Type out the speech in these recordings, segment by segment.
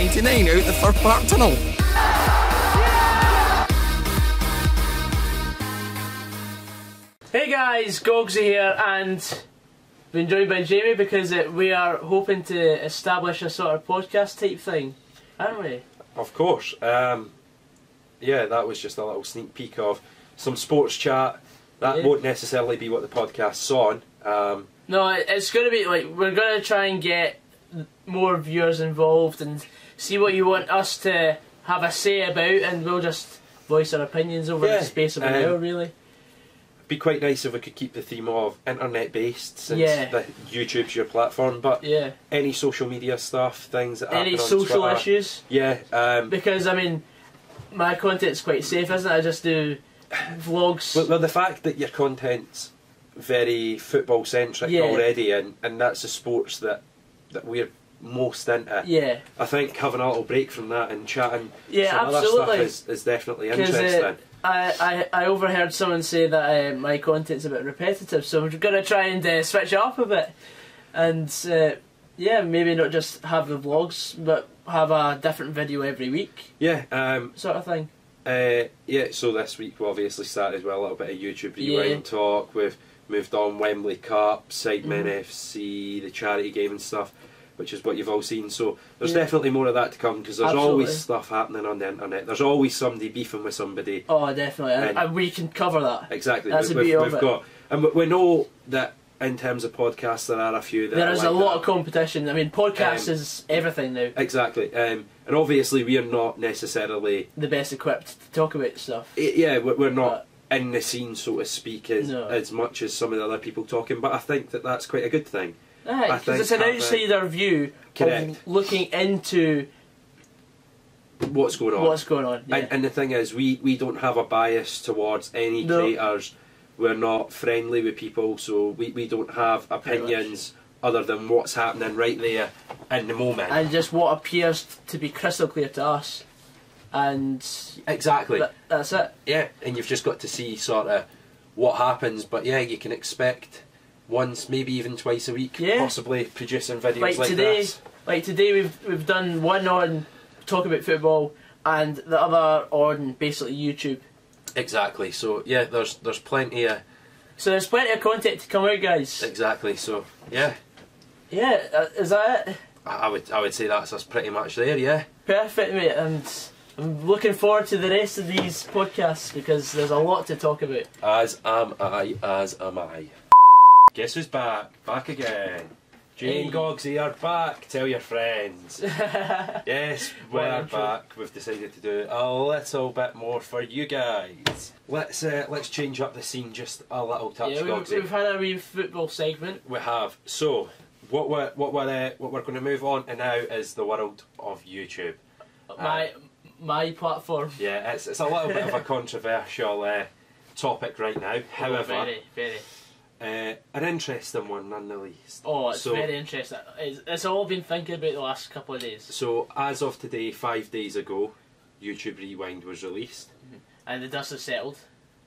£1.99 out the Fir Park Tunnel. Hey guys, Goggsy here, and been joined by Jamie because we are hoping to establish a sort of podcast type thing, aren't we? Of course. Yeah, that was just a little sneak peek of some sports chat. That won't necessarily be what the podcast's on. No, it's going to be like, we're going to try and get more viewers involved and see what you want us to have a say about, and we'll just voice our opinions over the space of an hour, really. It'd be quite nice if we could keep the theme of internet based, since the YouTube's your platform, but any social media stuff, things that happen any on social Twitter, issues. Because I mean, my content's quite safe, isn't it? I just do vlogs. Well, the fact that your content's very football centric already, and that's the sports that we're most into. I think having a little break from that and chatting some other stuff is definitely interesting. I overheard someone say that my content's a bit repetitive, so we're going to try and switch it up a bit. And maybe not just have the vlogs, but have a different video every week. Sort of thing. So this week we obviously started with a little bit of YouTube Rewind talk. We've moved on Wembley Cup, Sidemen FC, the charity game and stuff, which is what you've all seen. So there's definitely more of that to come, because there's always stuff happening on the internet. There's always somebody beefing with somebody. Oh, definitely, and we can cover that. Exactly. That's the beauty of it. And we know that in terms of podcasts, there are a few that there is a lot of competition. I mean, podcasts is everything now. Exactly. And obviously we are not necessarily the best equipped to talk about stuff. We're not in the scene, so to speak, as much as some of the other people talking, but I think that that's quite a good thing. Because it's an outsider view of looking into what's going on. Yeah. And the thing is, we don't have a bias towards any creators. We're not friendly with people, so we don't have opinions other than what's happening right there in the moment. And just what appears to be crystal clear to us. And exactly. That's it. Yeah, and you've just got to see sort of what happens, but you can expect once, maybe even twice a week, possibly producing videos like this. Like today we've done one on talk about football and the other on basically YouTube. Exactly. So there's plenty of content to come out, guys. Exactly. So is that it? I would say that's us pretty much there. Yeah. Perfect, mate. And I'm looking forward to the rest of these podcasts because there's a lot to talk about. As am I. Guess who's back? Back again. Jane Goggs here, back. Tell your friends. Yes, we're back. We've decided to do a little bit more for you guys. Let's change up the scene just a little touch, Goggsy. We've had a wee football segment. We have. So what we're going to move on to now is the world of YouTube. My platform. Yeah, it's a little bit of a controversial topic right now. However, very. An interesting one, none the least. Oh, it's very interesting. It's all been thinking about the last couple of days. So, as of today, 5 days ago, YouTube Rewind was released. And the dust has settled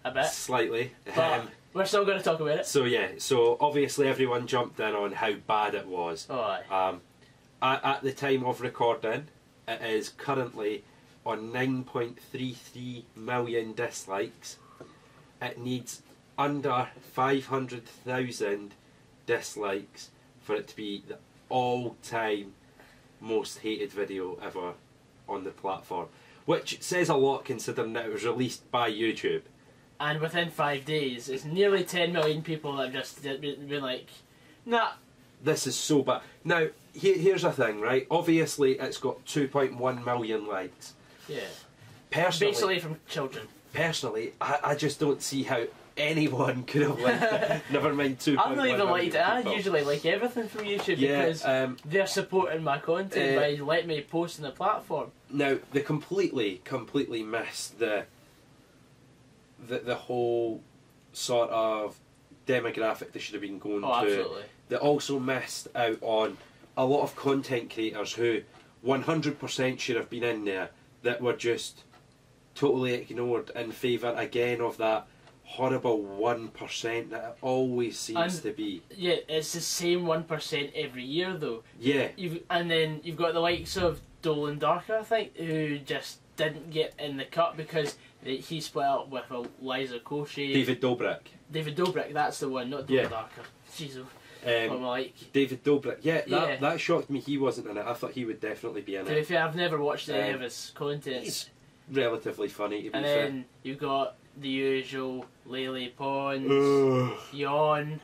a bit. Slightly. But we're still going to talk about it. So obviously everyone jumped in on how bad it was. Oh, aye. At the time of recording, it is currently on 9.33 million dislikes. It needs under 500,000 dislikes for it to be the all-time most hated video ever on the platform, which says a lot considering that it was released by YouTube. And within 5 days, it's nearly 10 million people that have just been like, nah. This is so bad. Now, here's the thing, right? Obviously, it's got 2.1 million likes. Yeah. Personally, basically from children. Personally, I just don't see how anyone could have liked it. Never mind 2.1 I've not even liked it. people. I usually like everything from YouTube because they're supporting my content by letting me post on the platform. Now, they completely missed the whole sort of demographic they should have been going to. Absolutely. They also missed out on a lot of content creators who 100% should have been in there that were just totally ignored in favour again of that horrible 1% that it always seems to be. Yeah, it's the same 1% every year though. Yeah. And then you've got the likes of Dolan Darker, I think, who just didn't get in the cut because he split up with Liza Koshy. David Dobrik. David Dobrik, that's the one, not Dolan Darker. Jesus. I'm like... David Dobrik. That shocked me he wasn't in it. I thought he would definitely be in it. To be fair, I've never watched any of his content. He's relatively funny, to be and fair. then you've got the usual Lily Pons, Yawn,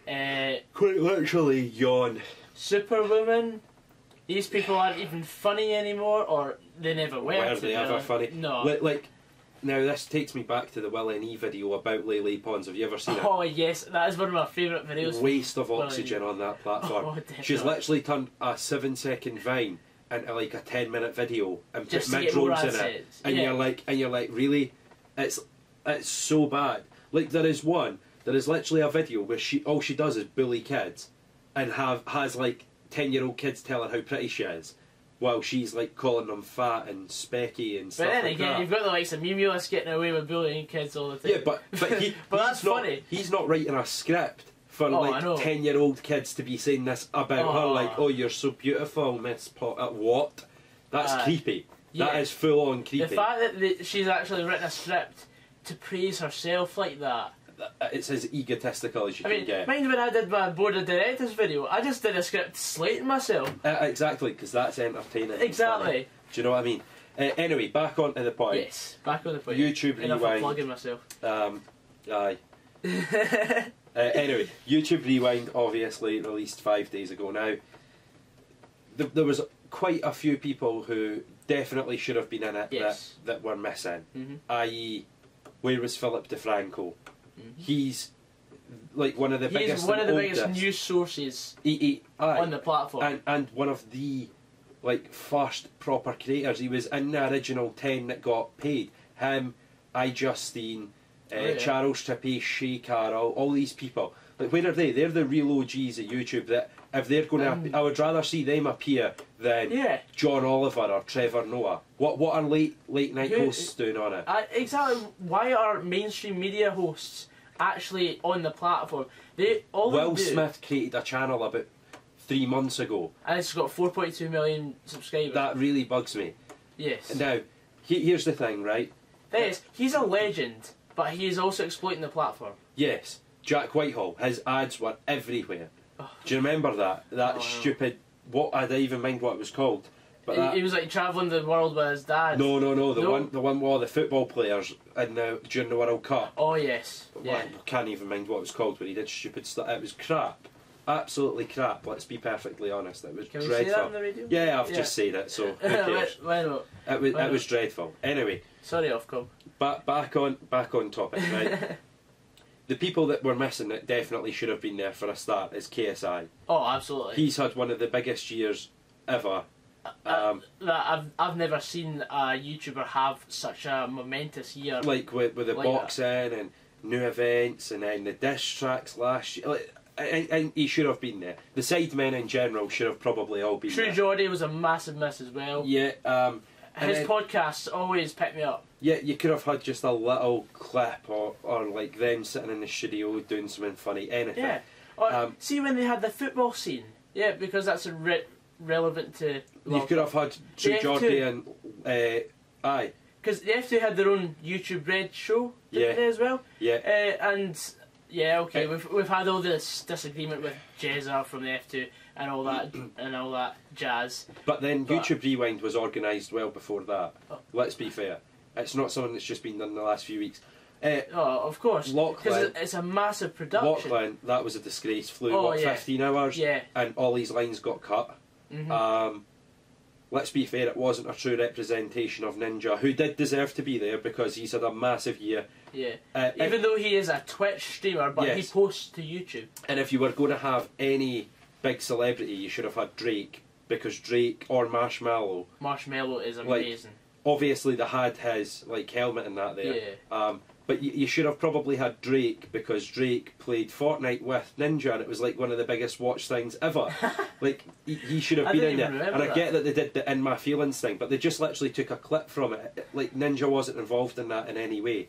quite literally yawn. Superwoman. These people aren't even funny anymore, or they never were. Were they ever funny? No. Like, now this takes me back to the Will and E video about Lily Pons. Have you ever seen it? Oh yes, that is one of my favourite videos. Waste of oxygen on that platform. Oh, definitely. She's literally turned a 7-second Vine into like a 10-minute video and Just put to get mid-rolls more in it. assets. And you're like, really? It's so bad. Like there is literally a video where all she does is bully kids and has like 10-year-old kids tell her how pretty she is, while she's like calling them fat and specky and stuff But then like again, that. you've got the likes of Mimios getting away with bullying kids all the time. Yeah, but he, but that's funny. He's not writing a script for like 10-year-old kids to be saying this about her, like, "Oh, you're so beautiful, Miss Pot." What? That's creepy. Yeah. That is full on creepy. The fact that she's actually written a script to praise herself like that. It's as egotistical as you can get. Mind when I did my board of directors video, I just did a script slating myself. Exactly, because that's entertaining. Exactly. Do you know what I mean? Anyway, back on to the point. Yes, back on the point. YouTube Enough of Rewind. plugging myself. Aye. Anyway, YouTube Rewind obviously released 5 days ago now. There was quite a few people who definitely should have been in it that were missing. I.e., where was Philip DeFranco? He's like one of the biggest news sources on the platform, and one of the like first proper creators. He was in the original 10 that got paid. Him, Justine, Charles Trippy, Shay Carroll, all these people. Like, where are they? They're the real OGs of YouTube. That if they're going to, I would rather see them appear than John Oliver or Trevor Noah. What are late night hosts doing on it? Exactly. Why are mainstream media hosts actually on the platform? Will Smith created a channel about 3 months ago, and it's got 4.2 million subscribers. That really bugs me. Yes. Now, here's the thing, right? He's a legend, but he is also exploiting the platform. Yes. Jack Whitehall, his ads were everywhere. Oh. Do you remember that? That stupid... What, I don't even mind what it was called. But he was like travelling the world with his dad. No. The one with all the football players during the World Cup. Oh yes. Yeah. I can't even mind what it was called, but he did stupid stuff. It was crap. Absolutely crap. Let's be perfectly honest. It was dreadful. Can we say that on the radio? Yeah, I've just said it, so who cares? Why not? It was dreadful. Anyway. Sorry, Ofcom. Back on topic, right? The people that were missing that definitely should have been there for a start is KSI. Oh, absolutely. He's had one of the biggest years ever. I've never seen a YouTuber have such a momentous year. Like with the boxing and new events and then the diss tracks last year. And he should have been there. The Sidemen in general should have probably all been there. True Geordie was a massive miss as well. Yeah. His podcasts always pick me up. Yeah, you could have had just a little clip or like them sitting in the studio doing something funny, anything. Yeah. Or, see when they had the football scene? Yeah, because that's relevant to... You could have had True Geordie and... aye. Because the F2 had their own YouTube Red show, didn't they, as well? Yeah. And... Yeah, okay, we've had all this disagreement with Jezza from the F2 and all that jazz. But then YouTube Rewind was organised well before that. Let's be fair. It's not something that's just been done in the last few weeks. Of course. Lachlan, because it's a massive production. Lachlan, that was a disgrace. Flew 15 hours, and all his lines got cut. Let's be fair, it wasn't a true representation of Ninja, who did deserve to be there because he's had a massive year. Yeah. Even though he is a Twitch streamer, but he posts to YouTube. And if you were going to have any big celebrity, you should have had Drake, because Drake or Marshmallow. Marshmallow is amazing. Obviously, they had his helmet and that there. Yeah. But you should have probably had Drake, because Drake played Fortnite with Ninja, and it was like one of the biggest watch things ever. Like, he should have been in there. And I get that they did the In My Feelings thing, but they just literally took a clip from it. Like, Ninja wasn't involved in that in any way.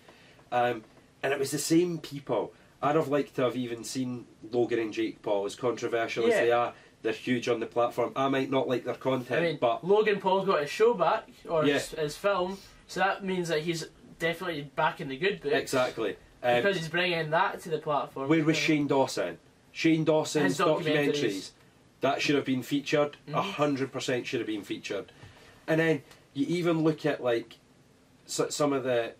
And it was the same people. I'd have liked to have even seen Logan and Jake Paul, as controversial as they are. They're huge on the platform. I might not like their content, but Logan Paul's got his show back, or Yeah. his film, so that means that he's definitely back in the good books. exactly. Because he's bringing that to the platform. Where was Shane Dawson? Shane Dawson's His documentaries. documentaries. That should have been featured. Mhm. 100% should have been featured. And then you even look at like some of the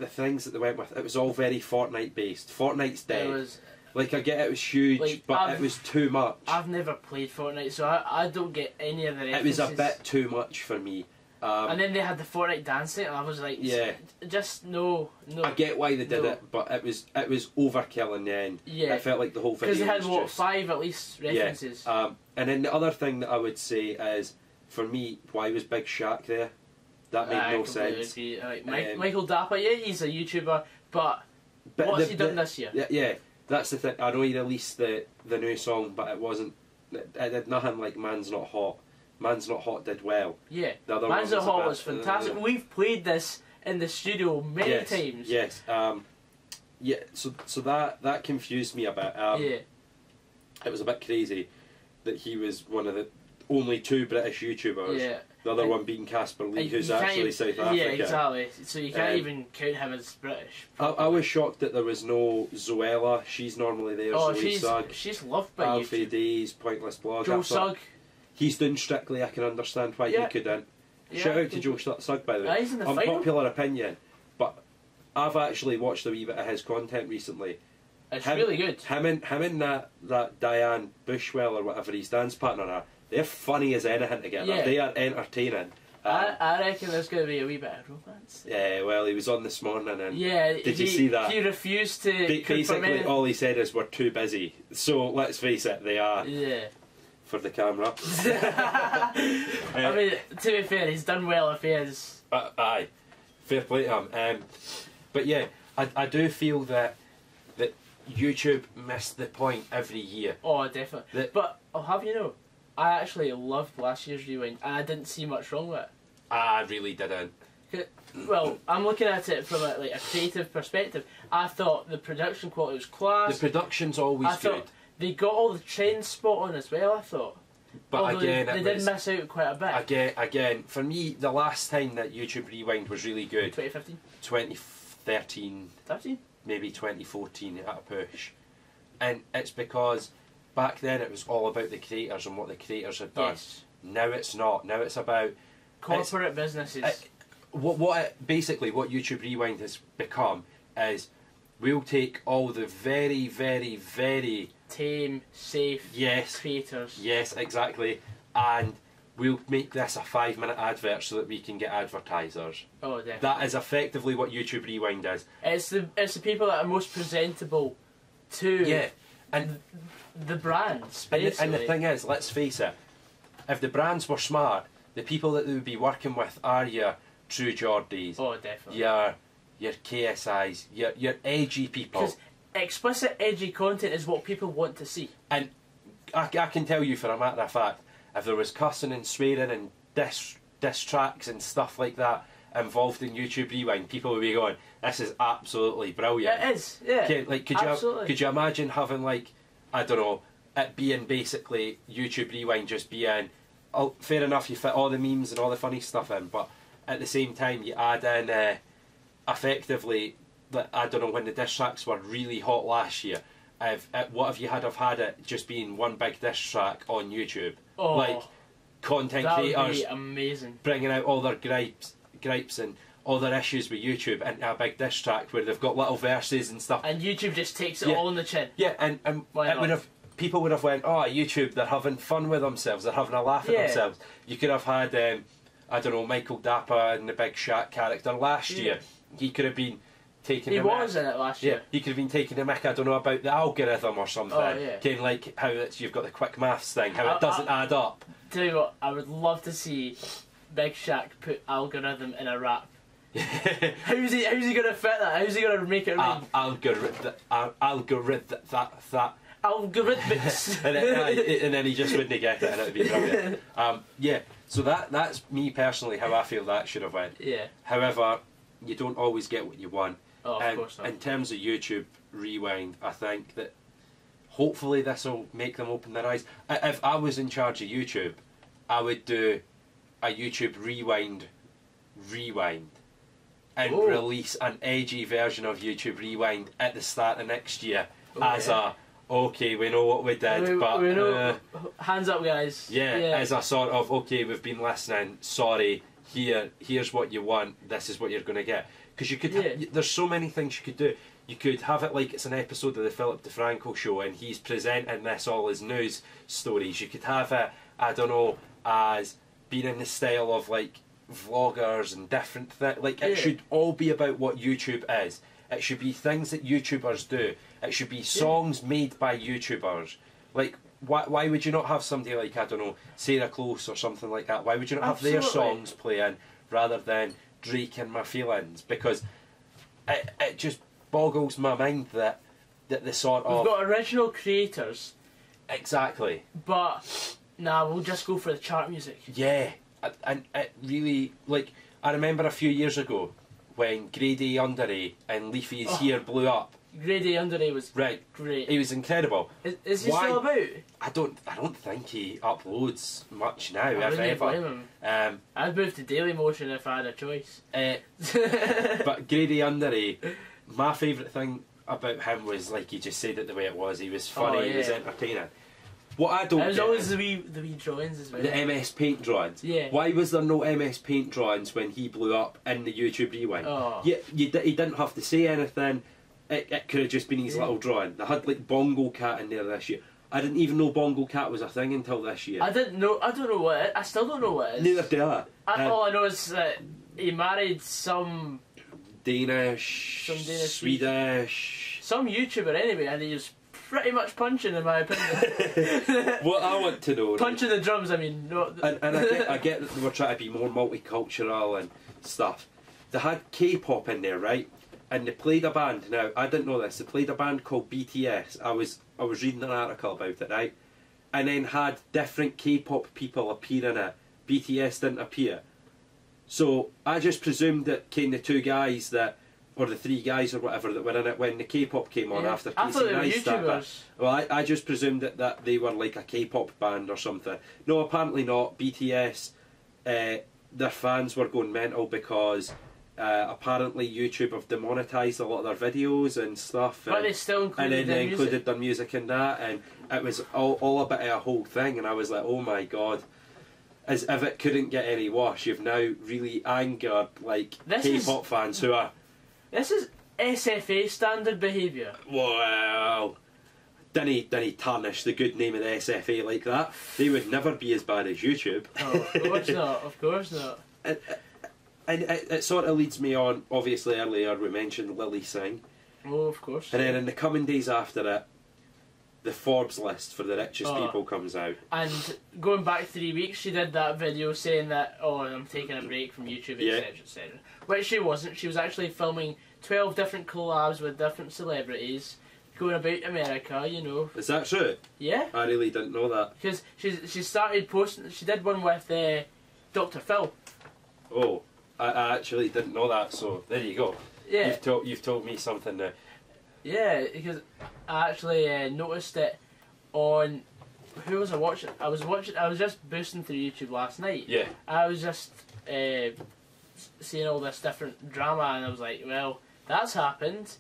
things that they went with. It was all very Fortnite based. Fortnite's dead. It was, Like, I get it was huge, Like, but it was too much. I've never played Fortnite, so I don't get any of the It references. was a bit too much for me. And then they had the Fortnite dancing, and I was like, Yeah. just no. I get why they did No. it, but it was overkill in the end. Yeah. It felt like the whole video Because they had, was what, just... 5 at least references? Yeah. And then the other thing that I would say is, for me, why was Big Shaq there? That made no completely sense. agree. Like, Michael Dapper, yeah, he's a YouTuber, but what's he done this year? Yeah, that's the thing. I know he released the new song, but it wasn't. It did nothing like Man's Not Hot. Man's Not Hot did well. Yeah, The other Man's one Not Hot a bit, was fantastic. We've played this in the studio many yes, times. Yes. Yeah. So that confused me a bit. Yeah. It was a bit crazy that he was one of the only 2 British YouTubers. Yeah. The other And- one being Casper Lee, And who's you can't actually even- South Africa. Yeah, exactly. So you can't Um, even count him as British. I was shocked that there was no Zoella. She's normally there. Oh, Zoe Sugg, she's loved by Alfie YouTube. D's Pointless Blog. Joe I thought Sugg. he's doing Strictly. I can understand why Yeah. he couldn't. Yeah, Shout out to Joe Sugg, by the way. Yeah, he's in the final. Unpopular opinion, but I've actually watched a wee bit of his content recently. It's really good. Him and that Diane Bushwell or whatever his dance partner are. They're funny as anything together. Yeah. They are entertaining. I reckon there's going to be a wee bit of romance. Yeah, well, he was on this morning and Yeah, did you see that? He refused to confirm Basically, anything. all he said is we're too busy. So let's face it, they are Yeah. for the camera. I mean, to be fair, he's done well if he is. Aye, fair play to him. But yeah, I do feel that YouTube missed the point every year. Oh, definitely. But I'll have you know, I actually loved last year's Rewind, and I didn't see much wrong with it. I really didn't. Well, I'm looking at it from a creative perspective. I thought the production quality was class. The production's always I good. thought they got all the trends spot on as well. I thought, But although again, they did miss out quite a bit. Again, for me, the last time that YouTube Rewind was really good, 2015, 2013, 13. maybe 2014 at a push, and it's because back then it was all about the creators and what the creators had done. Yes. Now it's not. Now it's about Corporate businesses. basically what YouTube Rewind has become is we'll take all the very, very, very Tame, safe yes, creators. yes, exactly, and we'll make this a 5-minute advert so that we can get advertisers. Oh, definitely. That is effectively what YouTube Rewind is. It's the people that are most presentable to Yeah, and the brands. and Basically. the thing is, let's face it, if the brands were smart, the people that they would be working with are your True Geordies, Oh, definitely. your KSIs, your edgy people. Because explicit, edgy content is what people want to see. And I can tell you for a matter of fact, if there was cussing and swearing and diss tracks and stuff like that involved in YouTube Rewind, people would be going, "This is absolutely brilliant." Yeah, it is. Yeah. Okay, like, absolutely. could you imagine having, like, I don't know, it being basically YouTube Rewind just being, oh, fair enough, you fit all the memes and all the funny stuff in, but at the same time you add in effectively, I don't know, when the diss tracks were really hot last year, what if you have had it just being one big diss track on YouTube? Oh, like, content that would creators be amazing. bringing out all their gripes and all their issues with YouTube into a big diss track where they've got little verses and stuff. And YouTube just takes it Yeah. all on the chin. Yeah, and Why it not? would have, people would have went, oh, YouTube, they're having fun with themselves, they're having a laugh at Yeah. themselves. You could have had, I don't know, Michael Dapper and the Big Shaq character last year. He could have been taking He the was mick. in it last Yeah, year. he could have been taking the mick, I don't know, about the algorithm or something. Oh, yeah. Kind of like how you've got the quick maths thing, how I- it doesn't add up. Tell you what, I would love to see Big Shaq put algorithm in a rap. How's he gonna fit that? How's he gonna make it rhyme? Algorithm, that. Algorithmics. and then he just wouldn't get it, and it'd be brilliant. Yeah, so that's me personally how I feel that should have went. Yeah. However, you don't always get what you want. Oh, of And course not. in terms of YouTube Rewind, I think that hopefully this will make them open their eyes. If I was in charge of YouTube, I would do a YouTube rewind, and release an edgy version of YouTube Rewind at the start of next year as a, okay, we know what we did, but we know, hands up, guys. Yeah, as a sort of, okay, we've been listening, sorry, here's what you want, this is what you're going to get. Because you could, there's so many things you could do. You could have it like it's an episode of the Philip DeFranco show and he's presenting this all as news stories. You could have it, I don't know, as being in the style of like vloggers and different things. Like, it should all be about what YouTube is. It should be things that YouTubers do. It should be songs made by YouTubers. Like, why would you not have somebody like, I don't know, Sarah Close or something like that? Why would you not have their songs playing rather than Drake and My Feelings? Because it just boggles my mind that the sort of... We've got original creators. Exactly. But, nah, we'll just go for the chart music. Yeah. And it really, like, I remember a few years ago when Grady Underay and Leafy's Here blew up. Grady Underay was great. He was incredible. Is he still about? I don't think he uploads much now, I if wouldn't ever. blame him. I'd move to Daily Motion if I had a choice. But Grady Underay, my favourite thing about him was, like, he just said it the way it was. He was funny, he was entertaining. What I don't get... There's always the wee drawings as well. The MS Paint drawings. Yeah. Why was there no MS Paint drawings when he blew up in the YouTube Rewind? Oh. Yeah, he didn't have to say anything. It could have just been his little drawing. They had like Bongo Cat in there this year. I didn't even know Bongo Cat was a thing until this year. I don't know what it is. I still don't know what it is. Neither do I. All I know is that he married some Danish, Swedish... Some YouTuber anyway, and he was pretty much punching, in my opinion. What I want to know... Punching the drums, I mean. Not and I get that they were trying to be more multicultural and stuff. They had K-pop in there, right? And they played a band. Now, I didn't know this. They played a band called BTS. I was reading an article about it, right? And then had different K-pop people appear in it. BTS didn't appear. So I just presumed that the two guys that, or the three guys or whatever that were in it when the K-pop came on after I thought Casey they were Neistat. YouTubers. Well, I just presumed that they were like a K-pop band or something. No, apparently not. BTS, their fans were going mental because apparently YouTube have demonetised a lot of their videos and stuff. But they still included they included their music in that, and it was all a bit of a whole thing, and I was like, oh my god. As if it couldn't get any worse, you've now really angered like K-pop fans who are... This is SFA standard behaviour. Well, didn't tarnish the good name of the SFA like that. They would never be as bad as YouTube. Oh, of course not, of course not. And it sort of leads me on, obviously earlier we mentioned Lily Singh. Oh, of course. And then in the coming days after it, the Forbes list for the richest people comes out. And going back 3 weeks, she did that video saying that, oh, I'm taking a break from YouTube, etc, etc. Which she wasn't. She was actually filming 12 different collabs with different celebrities, going about America, you know. Is that true? Yeah. I really didn't know that. Because she started posting, she did one with Dr. Phil. Oh, I actually didn't know that, so there you go. Yeah. You've told me something now. Yeah, because I actually noticed it on... Who was I watching? I was just boosting through YouTube last night. Yeah. I was just seeing all this different drama, and I was like, well, that's happened,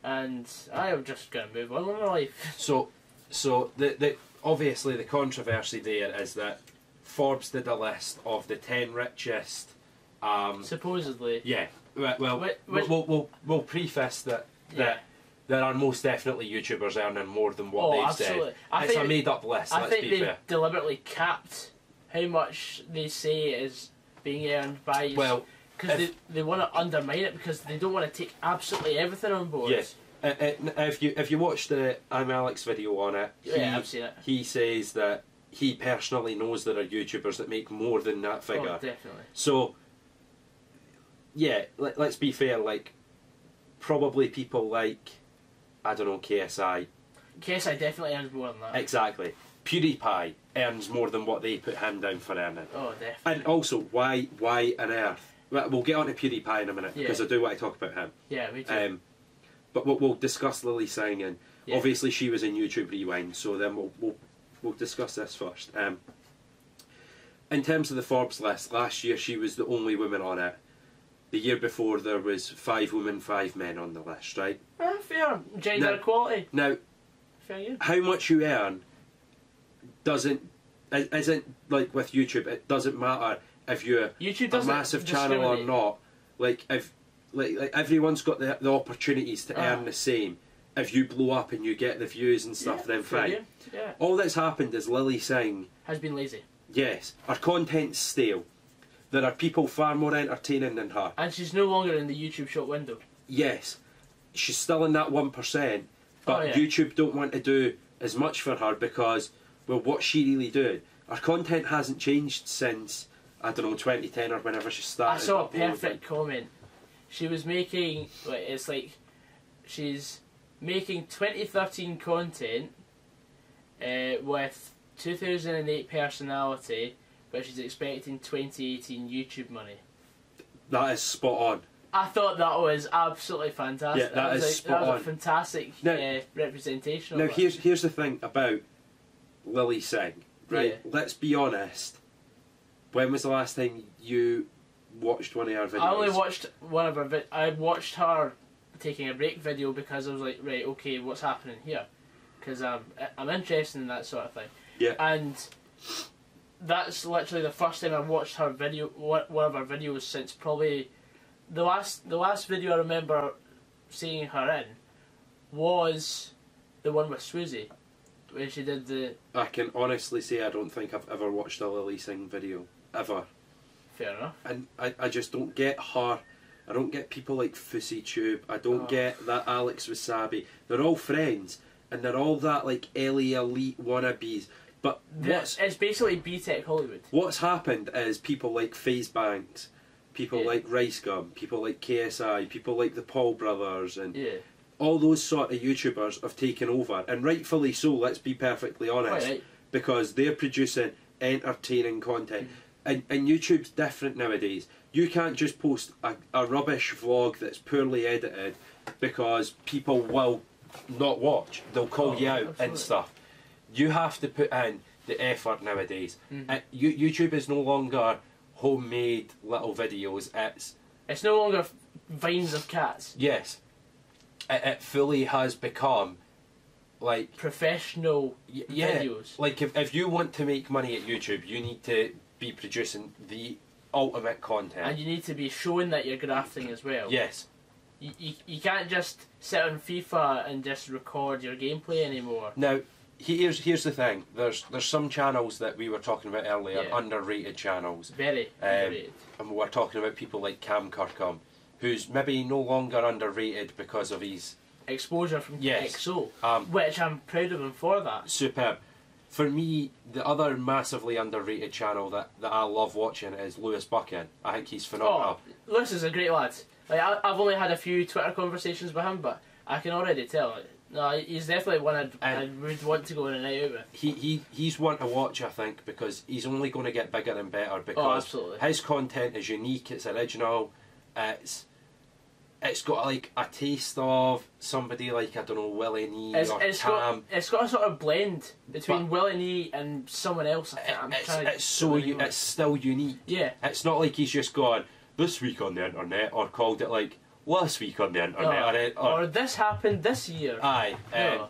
and I'm just going to move on with my life. So the obviously the controversy there is that Forbes did a list of the 10 richest... supposedly. Yeah. Well, we'll preface that there are most definitely YouTubers earning more than what they've absolutely. said. It's a made-up list, I let's think be they fair. deliberately capped how much they say is being earned by... Well, because they want to undermine it, because they don't want to take absolutely everything on board. Yes. If you watch the I'm Alex video on it, I've seen it. He says that he personally knows there are YouTubers that make more than that figure. Oh, definitely. So, yeah, let's be fair, like, probably people like, I don't know, KSI. KSI definitely earns more than that. Exactly. PewDiePie earns more than what they put him down for earning. Oh, definitely. And also, why on earth? We'll get on to PewDiePie in a minute, because I do want to talk about him. Yeah, me too. But we'll discuss Lily Singh, and Yeah. Obviously, she was in YouTube Rewind, so then we'll discuss this first. In terms of the Forbes list, last year she was the only woman on it. The year before there was 5 women, 5 men on the list, right? Fair. Gender equality. Now, fair you. how much you earn isn't like with YouTube. It doesn't matter if you're a massive channel or not. Like if like everyone's got the opportunities to earn the same. If you blow up and you get the views and stuff, then fine. Yeah. All that's happened is Lily Singh has been lazy. Yes, her content's stale. There are people far more entertaining than her. And she's no longer in the YouTube shop window. Yes, she's still in that 1%, but YouTube don't want to do as much for her because, well, what's she really doing? Her content hasn't changed since, I don't know, 2010 or whenever she started. I saw a perfect comment. She was making, she's making 2013 content with 2008 personality, but she's expecting 2018 YouTube money. That is spot on. I thought that was absolutely fantastic. Yeah, that was spot on. That was a fantastic representation. Now, here's the thing about Lily Singh, right? Yeah. Let's be honest. When was the last time you watched one of her videos? I only watched one of her. I watched her taking a break video because I was like, right, okay, what's happening here? Because I'm interested in that sort of thing. Yeah. And that's literally the first time I've watched her video, one of her videos since probably the last video I remember seeing her in was the one with Swoozie, when she did the. I can honestly say I don't think I've ever watched a Lily Singh video ever. Fair enough. And I just don't get her. I don't get people like FussiTube. I don't get that Alex Wasabi. They're all friends, and they're all that like Ellie Elite wannabes. But it's basically B-Tech Hollywood. What's happened is people like FaZe Banks, people like Rice Gum, people like KSI, people like the Paul Brothers, and all those sort of YouTubers have taken over, and rightfully so. Let's be perfectly honest, because they're producing entertaining content, and YouTube's different nowadays. You can't just post a rubbish vlog that's poorly edited because people will not watch. They'll call you out and stuff. You have to put in the effort nowadays. YouTube is no longer homemade little videos. It's no longer vines of cats. Yes, it fully has become like professional videos. Like if you want to make money at YouTube, you need to be producing the ultimate content, and you need to be showing that you're grafting as well. Yes. You can't just sit on FIFA and just record your gameplay anymore. Now, here's the thing. There's some channels that we were talking about earlier, underrated channels. Very underrated. And we were talking about people like Cam Kirkham, who's maybe no longer underrated because of his exposure from XO, which I'm proud of him for that. Superb. For me, the other massively underrated channel that I love watching is Lewis Buchan. I think he's phenomenal. Oh, Lewis is a great lad. Like I've only had a few Twitter conversations with him, but I can already tell. No, he's definitely one I would want to go on a night out with. He's one to watch, I think, because he's only going to get bigger and better because his content is unique, it's original, it's got like a taste of somebody like, I don't know, Willie Nee or Cam. It's got a sort of blend between Willie Nee and someone else. It's still unique. Yeah. It's not like he's just gone, this week on the internet, or called it like, last week on the internet. Or this happened this year. Aye. No.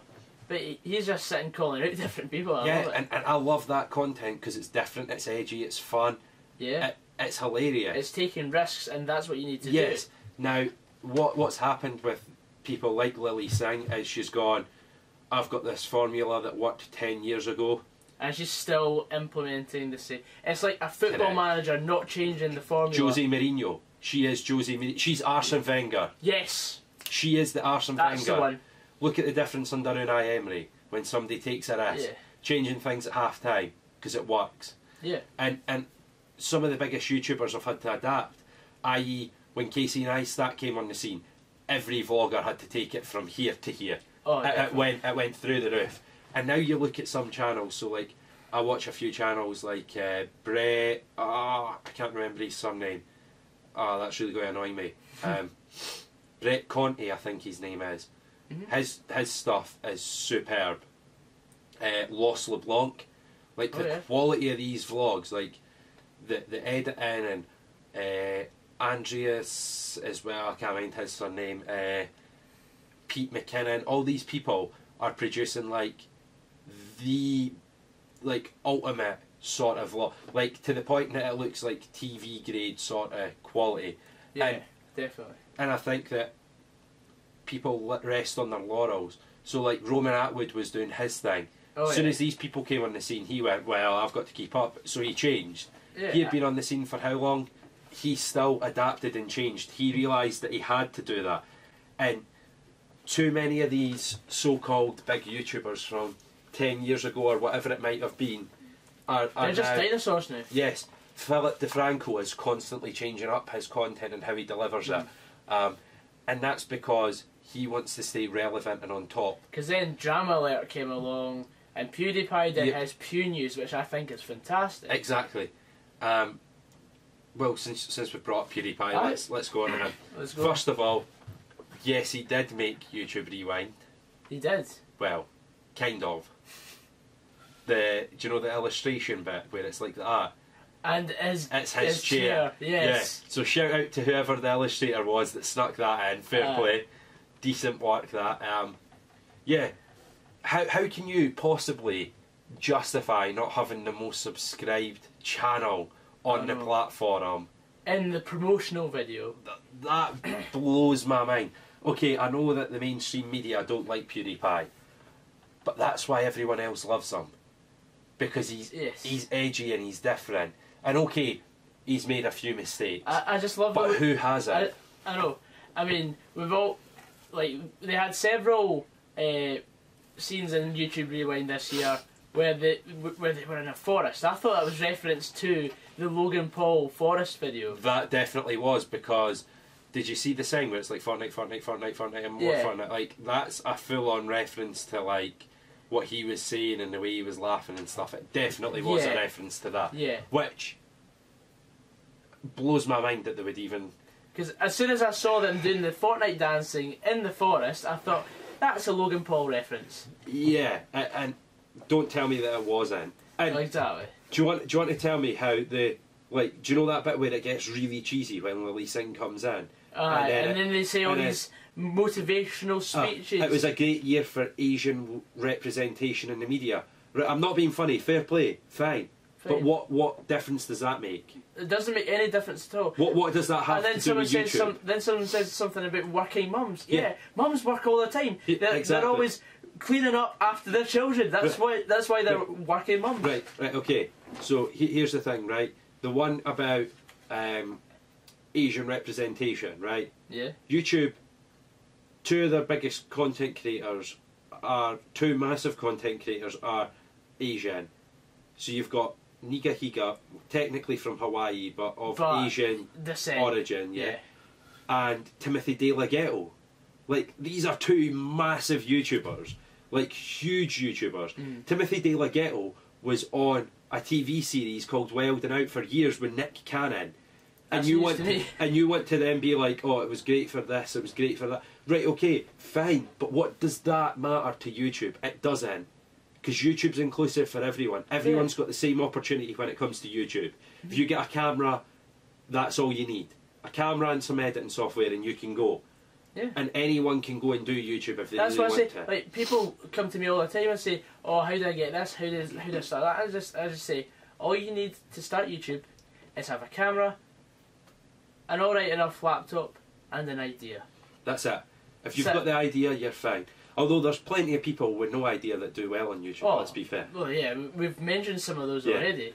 But he's just sitting calling out different people. I love it. And I love that content because it's different, it's edgy, it's fun. Yeah. It's hilarious. It's taking risks, and that's what you need to do. Yes. Now, what's happened with people like Lily Singh is she's gone, I've got this formula that worked 10 years ago. And she's still implementing the same. It's like a football manager not changing the formula. Jose Mourinho. She is Jose Mourinho. She's Arsene Wenger. Yes. She is the Arsene Wenger. That's the one. Look at the difference under Unai Emery when somebody takes a risk. Yeah. Changing things at half time because it works. Yeah. And some of the biggest YouTubers have had to adapt. I.e. when Casey Neistat came on the scene, every vlogger had to take it from here to here. Oh, it went through the roof. And now you look at some channels, so like I watch a few channels like Brett, I can't remember his surname. That's really going to annoy me. Brett Conte, I think his name is. His stuff is superb. Los LeBlanc, like the Oh, quality of these vlogs, like the editing and Andreas as well. I can't mind his surname. Pete McKinnon. All these people are producing like the ultimate sort of vlog, like to the point that it looks like TV grade sort of quality. Yeah, definitely. And I think that people rest on their laurels. So like Roman Atwood was doing his thing. As soon as these people came on the scene, he went, well, I've got to keep up. So he changed. Yeah. He had been on the scene for how long? He still adapted and changed. He realised that he had to do that. And too many of these so-called big YouTubers from 10 years ago or whatever it might have been are They're just now, dinosaurs now. yes, Philip DeFranco is constantly changing up his content and how he delivers it. And that's because he wants to stay relevant and on top. Because then Drama Alert came along and PewDiePie did Yep. his Pew News, which I think is fantastic. Exactly. Well, since we brought up PewDiePie, let's go on and Let's go. First of all, yes, he did make YouTube Rewind. He did. Well, kind of. Do you know the illustration bit where it's like that? And It's his chair. Yes. Yeah. So shout out to whoever the illustrator was that snuck that in. Fair play. Decent work that. Yeah. How can you possibly justify not having the most subscribed channel on the platform? In the promotional video. That blows my mind. Okay, I know that the mainstream media don't like PewDiePie, but that's why everyone else loves him. Because he's edgy and he's different. And okay, he's made a few mistakes. I just love but who hasn't? I know. I mean, we've all, like, they had several scenes in YouTube Rewind this year where they were in a forest. I thought that was reference to the Logan Paul forest video. That definitely was, because did you see the sign where it's like Fortnite, Fortnite, Fortnite, Fortnite and more Fortnite? Like, that's a full-on reference to like what he was saying and the way he was laughing and stuff. It definitely was a reference to that. Yeah. Which blows my mind that they would even... Because as soon as I saw them doing the Fortnite dancing in the forest, I thought, that's a Logan Paul reference. Yeah, and don't tell me that it wasn't. And Exactly. do you want to tell me how do you know that bit where it gets really cheesy when Lily Singh comes in? And then they say all these motivational speeches. It was a great year for Asian representation in the media. I'm not being funny, fair play, fine. But what difference does that make? It doesn't make any difference at all. What does that have to do with YouTube? Then someone says something about working mums. Yeah, mums work all the time. They're always cleaning up after their children. That's why they're working mums. Right, okay. So here's the thing, right? The one about Asian representation, right? Yeah. YouTube, two of their biggest content creators two massive content creators are Asian. So you've got Niga Higa, technically from Hawaii, but Asian descent. origin, and Timothy De La Ghetto. Like, these are two massive YouTubers, like huge YouTubers. Timothy De La Ghetto was on a TV series called Wild and Out for years with Nick Cannon. And you want to then be like, oh, it was great for this, it was great for that. Right, okay, fine, but what does that matter to YouTube? It doesn't. Because YouTube's inclusive for everyone. Everyone's got the same opportunity when it comes to YouTube. If you get a camera, that's all you need. A camera and some editing software and you can go. Yeah. And anyone can go and do YouTube if they That's really what I want say. to. Like, people come to me all the time and say, oh, how do I get this? How do I start that? I just say, all you need to start YouTube is have a camera, an alright enough laptop, and an idea. That's it. If you've got the idea, you're fine. Although there's plenty of people with no idea that do well on YouTube, let's be fair. Well, yeah, we've mentioned some of those already.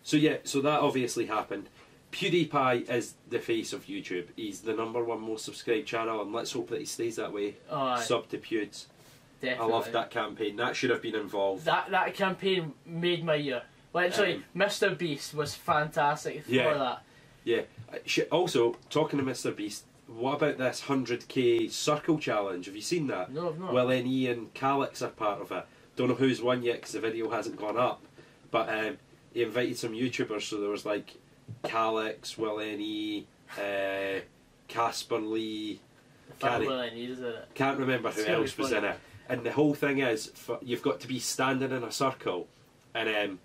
So that obviously happened. PewDiePie is the face of YouTube. He's the #1 most subscribed channel, and let's hope that he stays that way. Sub to Pewds. Definitely. I love that campaign. That should have been involved. That campaign made my year. Literally, Mr. Beast was fantastic for that. Yeah. Also, talking to Mr. Beast, what about this 100k circle challenge? Have you seen that? No, I've not. Will NE and Calix are part of it. Don't know who's won yet because the video hasn't gone up. But he invited some YouTubers, so there was like Calix, Will NE, Casper Lee, Can't remember who else was in it. And the whole thing is, you've got to be standing in a circle, and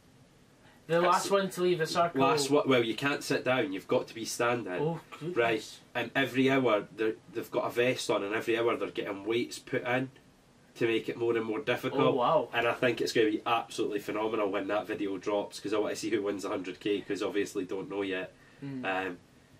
the last one to leave the circle. Well, you can't sit down. You've got to be standing. Oh, goodness. Right. And every hour they've got a vest on, and every hour they're getting weights put in to make it more and more difficult. Oh, wow. And I think it's going to be absolutely phenomenal when that video drops, because I want to see who wins 100k, because obviously don't know yet.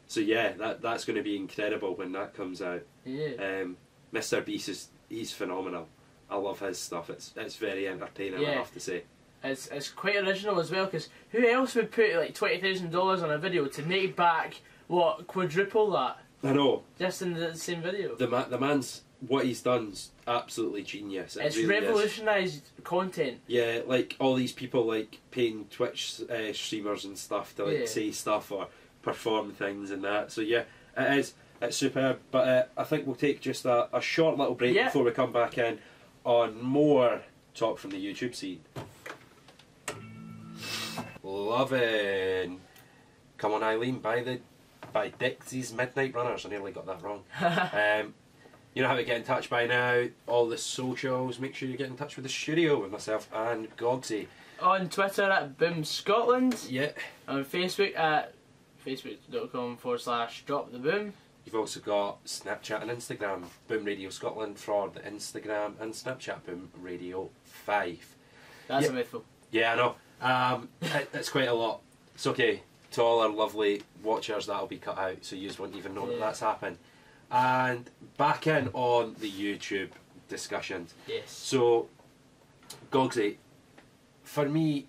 So yeah, that's going to be incredible when that comes out. Yeah. Mr. Beast he's phenomenal. I love his stuff. It's very entertaining, I have to say. It's quite original as well, because who else would put like $20,000 on a video to make back quadruple that? I know. Just in the same video. The man's what he's done's absolutely genius. It's really revolutionised content. Yeah, like all these people like paying Twitch streamers and stuff to like say stuff or perform things and that. So yeah, it is. It's superb. But I think we'll take just a short little break before we come back in on more talk from the YouTube scene. Loving. Come on, Eileen, by Dixie's Midnight Runners. I nearly got that wrong. You know how to get in touch by now. All the socials. Make sure you get in touch with the studio with myself and Goggsy. On Twitter at Boom Scotland. Yeah. On Facebook at facebook.com/droptheboom. You've also got Snapchat and Instagram. Boom Radio Scotland for the Instagram, and Snapchat Boom Radio 5. That's a mouthful. Yeah, I know. It's quite a lot. It's okay. To all our lovely watchers, that'll be cut out, so you just won't even know that that's happened. And back in on the YouTube discussions. Yes. So, Goggsy, for me,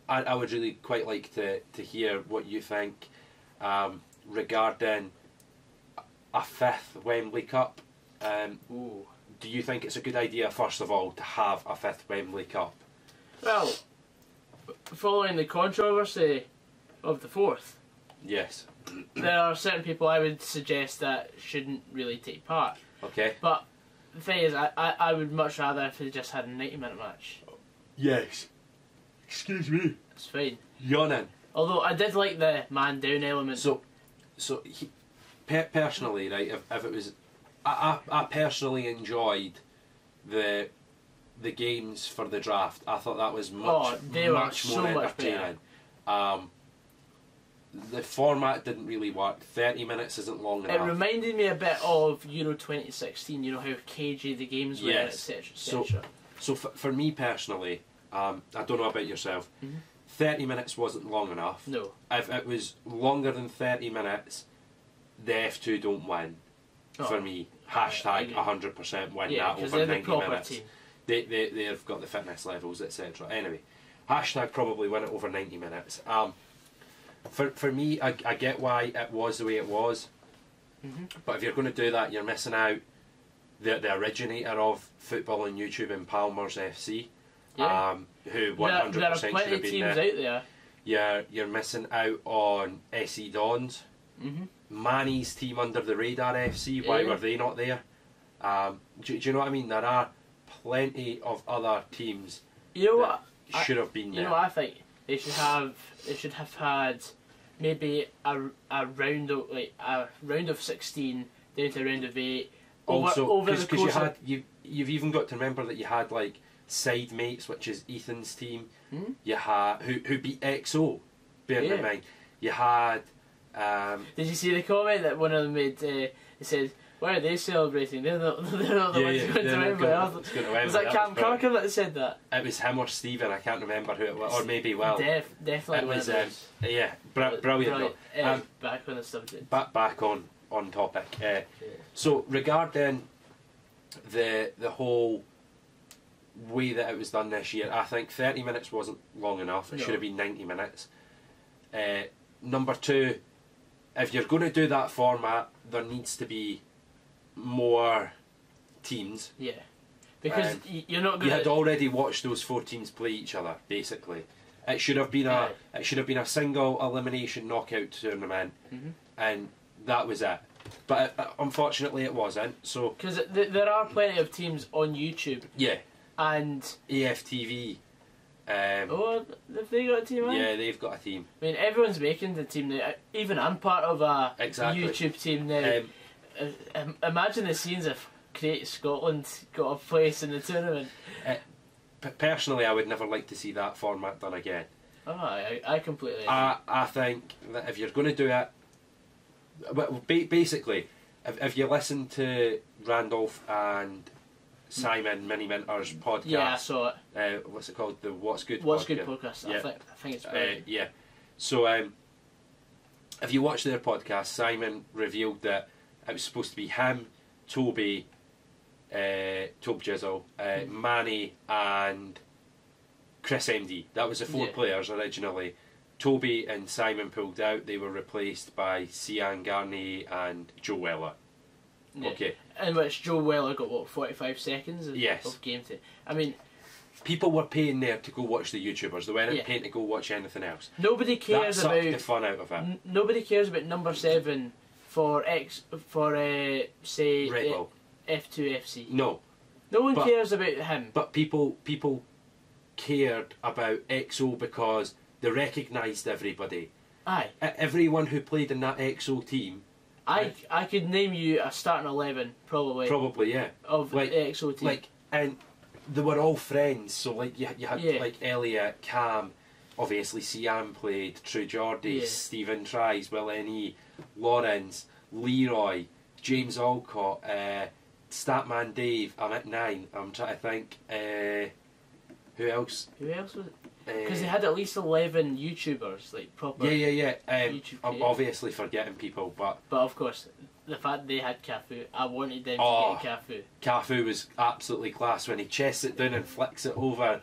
I would really quite like to hear what you think regarding a 5th Wembley Cup. Do you think it's a good idea, first of all, to have a 5th Wembley Cup? Well, following the controversy of the 4th, yes, there are certain people I would suggest that shouldn't really take part. Okay. But the thing is, I would much rather if they just had a 90-minute match. Yes. Excuse me. It's fine. Yawning. Although I did like the man down element. Personally, right, if it was, I personally enjoyed the games for the draft. I thought that was much more entertaining. The format didn't really work. 30 minutes isn't long enough. It reminded me a bit of Euro 2016. You know how cagey the games were, etc. etc. So for me personally, I don't know about yourself. 30 minutes wasn't long enough. No. If it was longer than 30 minutes, the F2 don't win. For me, hashtag 100% win that over 90 minutes. Team. They've got the fitness levels, etc. Anyway, hashtag probably win it over 90 minutes. For me, I get why it was the way it was, but if you're going to do that, you're missing out the originator of football on YouTube in Palmer's FC, who 100% there are should plenty have of been teams there. out there. You're missing out on SE Dons, Manny's team Under the Radar FC. Why were they not there? Do you know what I mean? There are plenty of other teams that should have been there. You know what I think? They should have had maybe a round of 16 down to a round of 8. Also, because you've even got to remember that you had like Side Mates, which is Ethan's team. You had who beat XO. Bearing in mind, you had. Did you see the comment that one of them made? He said, "Why are they celebrating? They're not the ones going to Wembley." Was that Cam Carker that said that? It was him or Stephen. I can't remember who it was, or maybe definitely it was. Brilliant. Back on the subject. Back on topic. So regarding the whole way that it was done this year, I think 30 minutes wasn't long enough. It should have been 90 minutes. Number 2, if you're going to do that format, there needs to be more teams. Yeah, because you're not going. You had already watched those 4 teams play each other. Basically, it should have been a single elimination knockout tournament, and that was it. But unfortunately, it wasn't. So because there are plenty of teams on YouTube. Yeah. And AFTV. Have they got a team? Yeah, they've got a team. I mean, everyone's making the team now. Even I'm part of a YouTube team now. Imagine the scenes if Create Scotland got a place in the tournament. Personally, I would never like to see that format done again. Oh, I completely agree. I think that if you're going to do it, well, basically, if you listen to Randolph and Simon Mini Minter's podcast, yeah, I saw it. What's it called? The What's Good podcast. Yeah. I think it's brilliant. Yeah. So, if you watch their podcast, Simon revealed that it was supposed to be him, Toby, Tobe Jizzle, Manny, and Chris MD. That was the four players originally. Toby and Simon pulled out. They were replaced by Cian Garnier and Joe Weller. Yeah. Okay. In which Joe Weller got, what, 45 seconds of game time. I mean... People were paying there to go watch the YouTubers. They weren't paying to go watch anything else. Nobody cares that about... the fun out of it. Nobody cares about number 7 for say... Red Bull. F2FC. No. No one cares about him. But people cared about XO because they recognised everybody. Aye. Everyone who played in that XO team. I could name you a starting 11, probably. Probably, yeah. Of the XO team. And they were all friends, so you had like Elliot, Cam, obviously Siam played, True Geordie, Stephen Tries, Will N.E., Lawrence, Leroy, James Alcott, Statman Dave. I'm at 9. I'm trying to think. Who else? Who else was it? Because they had at least 11 YouTubers, like proper. Yeah. YouTube I'm obviously forgetting people, but of course, the fact they had Cafu, I wanted them to get Cafu. Cafu was absolutely class when he chests it down and flicks it over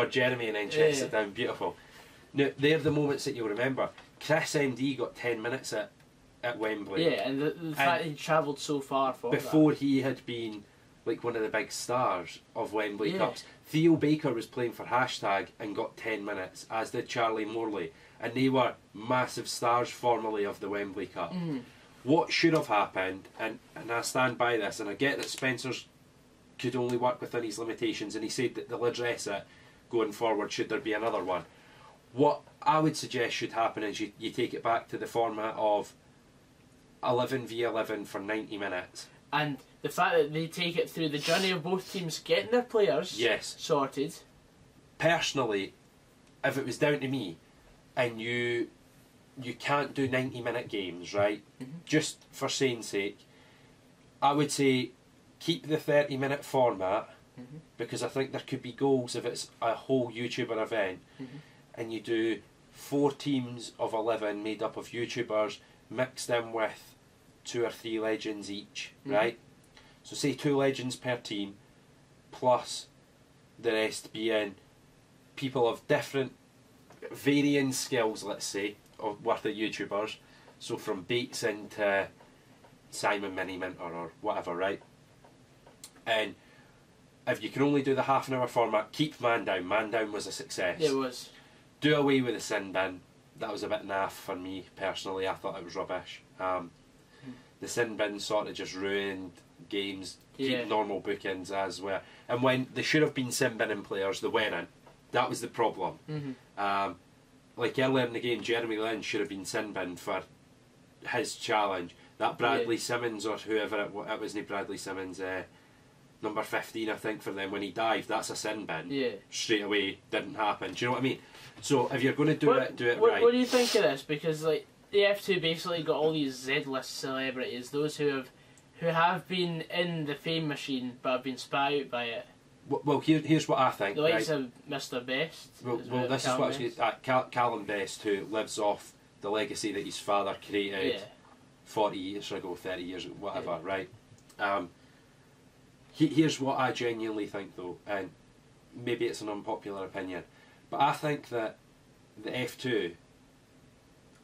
Jeremy and then chests it down. Beautiful. Now they're the moments that you'll remember. Chris MD got 10 minutes at Wembley. Yeah, and the fact he travelled so far for before he had been like one of the big stars of Wembley Cups. Theo Baker was playing for Hashtag and got 10 minutes, as did Charlie Morley, and they were massive stars formerly of the Wembley Cup. What should have happened, and I stand by this, and I get that Spencer's could only work within his limitations, and he said that they'll address it going forward should there be another one. What I would suggest should happen is you take it back to the format of 11v11 for 90 minutes. And the fact that they take it through the journey of both teams getting their players sorted. Personally, if it was down to me, and you can't do 90-minute games, right? Just for saying sake, I would say keep the 30-minute format, because I think there could be goals if it's a whole YouTuber event, and you do 4 teams of 11 made up of YouTubers mixed in with 2 or 3 legends each, right? So say 2 legends per team, plus the rest being people of different varying skills, let's say, worth of YouTubers. So from Bateson to Simon Mini Minter or whatever, right? And if you can only do the half-an-hour format, keep Man Down. Man Down was a success. Yeah, it was. Do away with the sin bin. That was a bit naff for me personally. I thought it was rubbish. The sin bin sort of just ruined games. Keep normal bookings as well. And when they should have been sin binning players, they weren't. That was the problem. Like earlier in the game, Jeremy Lynn should have been sin binned for his challenge. That Bradley Simmons or whoever it wasn't Bradley Simmons, number 15 I think for them, when he dived, that's a sin bin. Straight away, didn't happen. Do you know what I mean? So if you're going to do it right. What do you think of this? Because like the F2 basically got all these Z-list celebrities, those who have been in the fame machine but have been spat out by it. Well, here's what I think. The likes of Mr. Best. Well, this is what I was Callum Best, who lives off the legacy that his father created 40 years ago, 30 years ago, whatever, right? Here's what I genuinely think, though, and maybe it's an unpopular opinion, but I think that the F2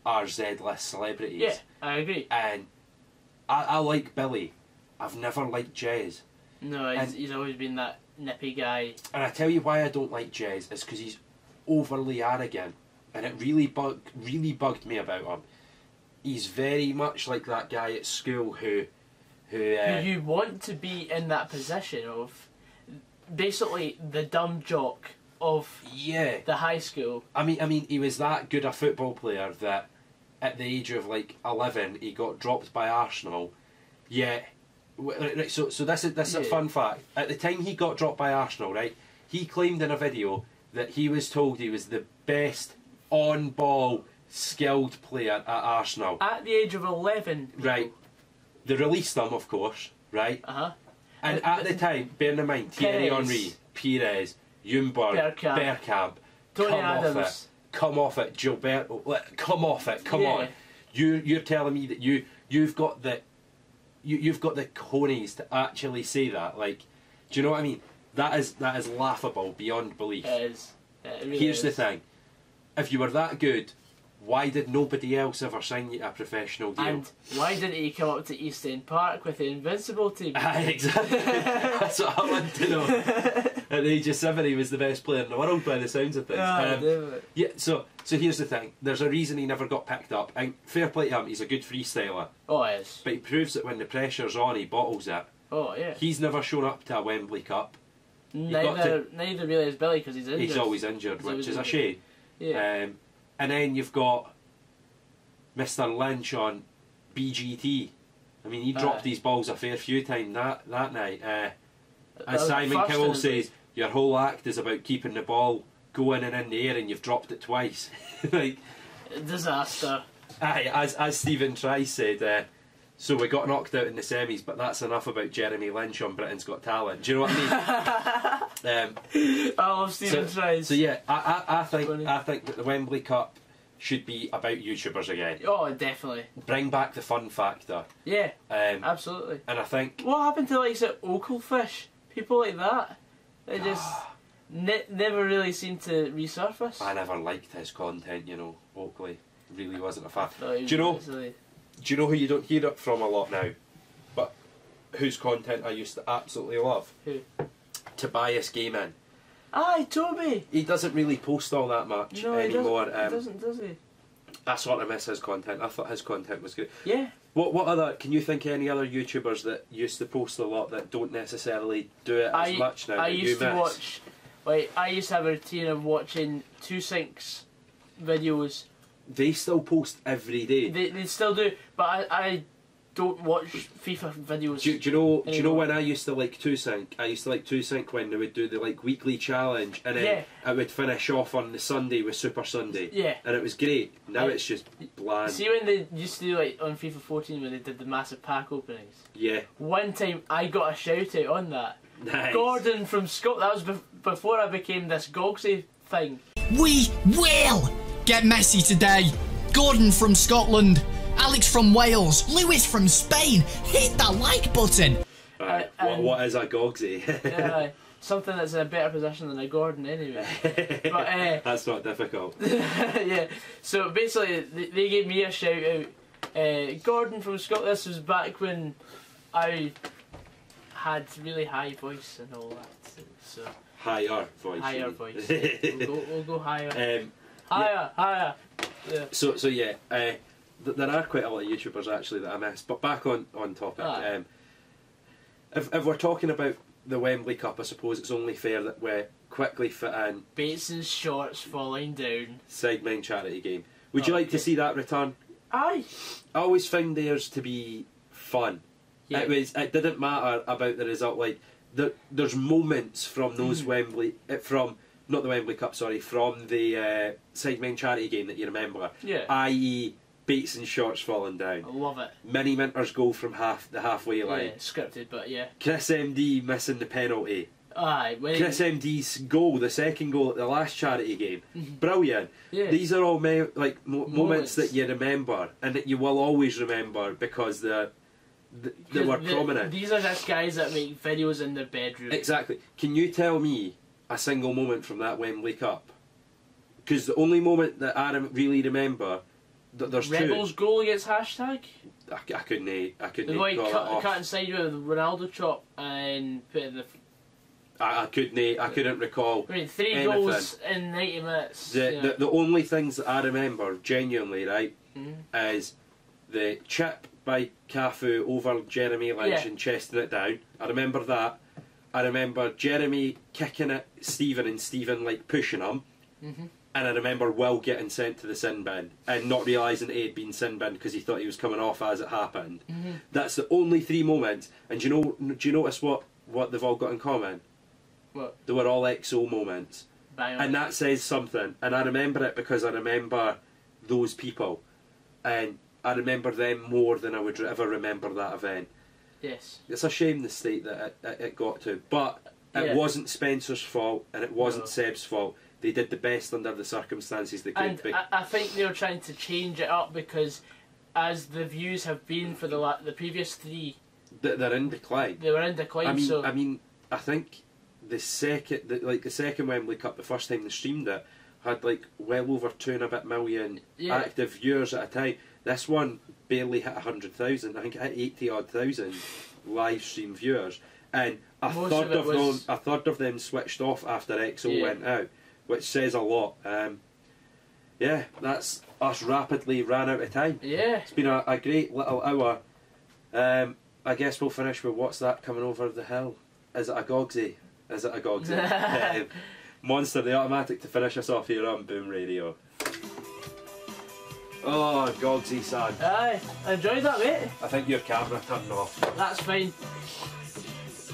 are Z-list celebrities. Yeah, I agree. And I like Billy. I've never liked Jez. No, he's always been that nippy guy. And I tell you why I don't like Jez is because he's overly arrogant, and it really bugged me about him. He's very much like that guy at school who you want to be in that position of basically the dumb jock of the high school. I mean, he was that good a football player that at the age of like 11 he got dropped by Arsenal. Yeah. Right, so this is a fun fact. At the time he got dropped by Arsenal, right, he claimed in a video that he was told he was the best on-ball skilled player at Arsenal. At the age of 11. Right. They released him, of course, right? Uh-huh. And at the time, bearing in mind, Thierry Henry, Pires, Ljungberg, Bergkamp, come off it, Gilberto, come off it, come on. You're telling me that you've got the cojones to actually say that? Like, do you know what I mean? That is laughable beyond belief. It is. It really Here's is. the thing: if you were that good, why did nobody else ever sign you a professional deal? And why didn't he come up to East End Park with the Invincible team? Exactly. That's what I want to know. At the age of 7, he was the best player in the world by the sounds of things. Yeah. So here's the thing: there's a reason he never got picked up. And fair play to him, he's a good freestyler. Oh, he is. But he proves that when the pressure's on, he bottles it. Oh, yeah. He's never shown up to a Wembley Cup. Neither really is Billy, because he's injured. He's always injured, which is a shame. Yeah. And then you've got Mr. Lynch on BGT. I mean, he dropped these balls a fair few times that night. As Simon Cowell says, your whole act is about keeping the ball going and in the air, and you've dropped it twice. Like, disaster. Aye, as Stephen Trice said, so we got knocked out in the semis, but that's enough about Jeremy Lynch on Britain's Got Talent. Do you know what I mean? I love Stephen Trice. So yeah, I think that the Wembley Cup should be about YouTubers again. Oh, definitely. Bring back the fun factor. Yeah, absolutely. And I think... What happened to like Oakelfish? People like that? They just never really seem to resurface. I never liked his content, you know. Oakley really wasn't a fan. Do you know who you don't hear it from a lot now? But whose content I used to absolutely love? Who? Tobias Gaming. Aye, Toby! He doesn't really post all that much anymore. He doesn't, does he? I sort of miss his content. I thought his content was good. Yeah. What other... Can you think of any other YouTubers that used to post a lot that don't necessarily do it as much now? I used to watch... Like, I used to have a routine of watching 2Sync's videos. They still post every day. They still do, but I don't watch FIFA videos. Do you know when I used to like 2Sync? I used to like 2Sync when they would do the like weekly challenge, and then I would finish off on the Sunday with Super Sunday. Yeah. And it was great. Now it's just bland. See when they used to do like on FIFA 14 when they did the massive pack openings? Yeah. One time I got a shout out on that. Nice. Gordon from Scotland. That was before I became this Goggsy thing. We will get messy today. Gordon from Scotland, Alex from Wales, Lewis from Spain. Hit that like button. Right. What is a Goggsy? Something that's in a better position than a Gordon anyway. But, that's not difficult. Yeah. So basically, they gave me a shout out. Gordon from Scotland. This was back when I had really high voice and all that. So higher voice. Higher voice. We'll go higher. Higher. Yeah. So yeah, there are quite a lot of YouTubers actually that I miss. But back on topic. If we're talking about the Wembley Cup, I suppose it's only fair that we quickly fit in Bateson's shorts falling down. Sidemen charity game. Would you like to see that return? Aye. I always found theirs to be fun. Yeah. It didn't matter about the result. Like there's moments from those not the Wembley Cup, sorry, from the Sidemen charity game that you remember. Yeah. I.e. Bateson's shorts falling down. I love it. Minnie Minter's goal from the halfway line. Yeah, scripted, but yeah. Chris MD missing the penalty. Aye. Chris MD's goal, the second goal at the last charity game. Brilliant. Yeah. These are all moments that you remember and that you will always remember because they were prominent. These are just guys that make videos in their bedroom. Exactly. Can you tell me a single moment from that Wembley Cup? Because the only moment that I really remember, there's Rebels two. Goal against hashtag. I couldn't. Cut inside with Ronaldo chop and put in the. I couldn't recall. I mean, 3 goals in 90 minutes. The only things that I remember genuinely, right, is the chip by Cafu over Jeremy Lynch and chesting it down. I remember that. I remember Jeremy kicking at Stephen and Stephen like pushing him. And I remember Will getting sent to the sin bin and not realising he had been sin binned because he thought he was coming off as it happened. That's the only 3 moments. And do you notice what they've all got in common? What? They were all XO moments. Bang on. And that says something. And I remember it because I remember those people. And I remember them more than I would ever remember that event. Yes. It's a shame the state that it got to. But it wasn't Spencer's fault and it wasn't Seb's fault. They did the best under the circumstances they could. And I think they were trying to change it up because as the views have been for the previous 3... They're in decline. They were in decline, I mean, I think the second Wembley Cup, the first time they streamed it, had like well over 2 and a bit million active viewers at a time. This one barely hit 100,000. I think it hit 80 odd thousand live stream viewers, and a third of them switched off after XO went out, which says a lot. Yeah, that's us rapidly ran out of time. Yeah, it's been a great little hour. I guess we'll finish with what's that coming over the hill? Is it a Goggsy? Is it a Goggsy? Monster the Automatic to finish us off here on Boom Radio. Oh, goggsysaan. Aye, I enjoyed that, mate. I think your camera turned off. That's fine.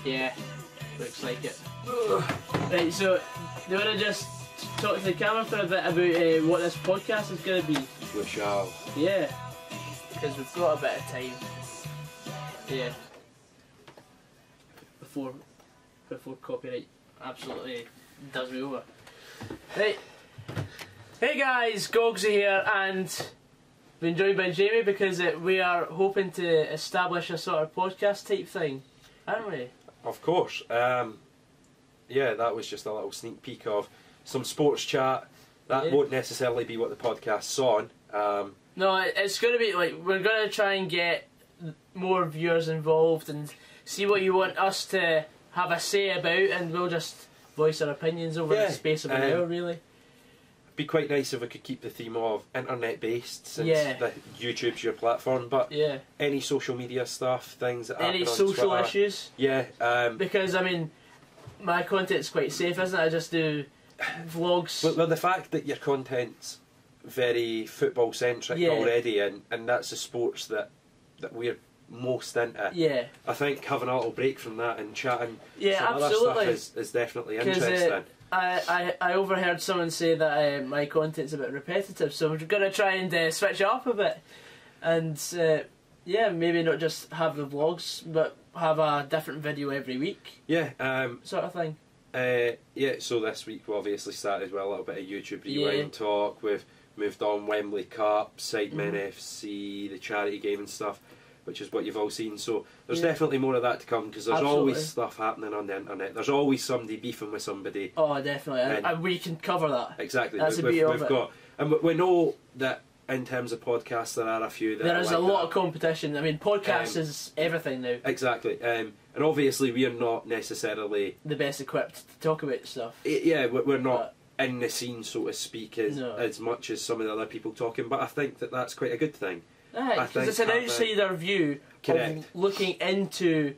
Yeah, looks like it. Right, so do you want to just talk to the camera for a bit about what this podcast is going to be? We shall. Yeah, because we've got a bit of time. Yeah. Before copyright absolutely does me over. Right. Hey guys, Goggsy here, and been joined by Jamie because we are hoping to establish a sort of podcast type thing, aren't we? Of course. Yeah, that was just a little sneak peek of some sports chat. That won't necessarily be what the podcast's on. No, it's going to be like, we're going to try and get more viewers involved and see what you want us to have a say about, and we'll just voice our opinions over the space of an hour, really. It'd be quite nice if we could keep the theme of internet based, since YouTube's your platform, but any social media stuff, things that happen any on social Twitter, issues. Because I mean, my content's quite safe, isn't it? I just do vlogs. Well, the fact that your content's very football centric already, and that's the sports that we're most into. Yeah. I think having a little break from that and chatting some other stuff is definitely interesting. I overheard someone say that my content's a bit repetitive, so we're going to try and switch it up a bit. And maybe not just have the vlogs, but have a different video every week. Yeah. Sort of thing. So this week we obviously started with a little bit of YouTube Rewind talk. We've moved on Wembley Cup, Sidemen FC, the charity game and stuff, which is what you've all seen. So there's definitely more of that to come, because there's always stuff happening on the internet. There's always somebody beefing with somebody. Oh, definitely. And we can cover that. Exactly. That's the beauty of it. And we know that in terms of podcasts there are a few that there is a lot of competition. I mean, podcasts is everything now. Exactly. And obviously we are not necessarily the best equipped to talk about stuff. We're not in the scene, so to speak, as much as some of the other people talking, but I think that that's quite a good thing. Because it's an outsider view of looking into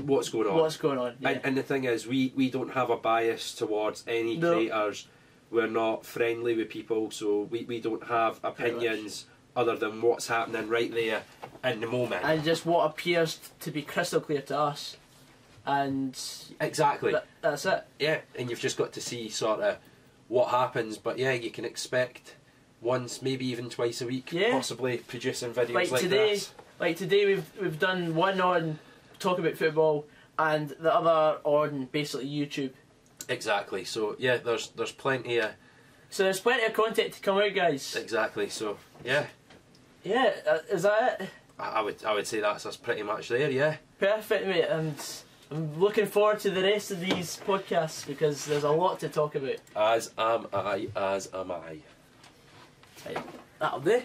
what's going on. And the thing is, we don't have a bias towards any creators. We're not friendly with people, so we don't have opinions other than what's happening right there in the moment. And just what appears to be crystal clear to us. And exactly, that's it. Yeah, and you've just got to see sort of what happens. But yeah, you can expect once, maybe even twice a week, possibly producing videos like this. Like today, we've done one on talk about football, and the other on basically YouTube. Exactly. So yeah, there's plenty of. So there's plenty of content to come out, guys. Exactly. So yeah. Yeah, is that it? I would say that's us pretty much there. Yeah. Perfect, mate, and I'm looking forward to the rest of these podcasts because there's a lot to talk about. As am I. Right, that'll do.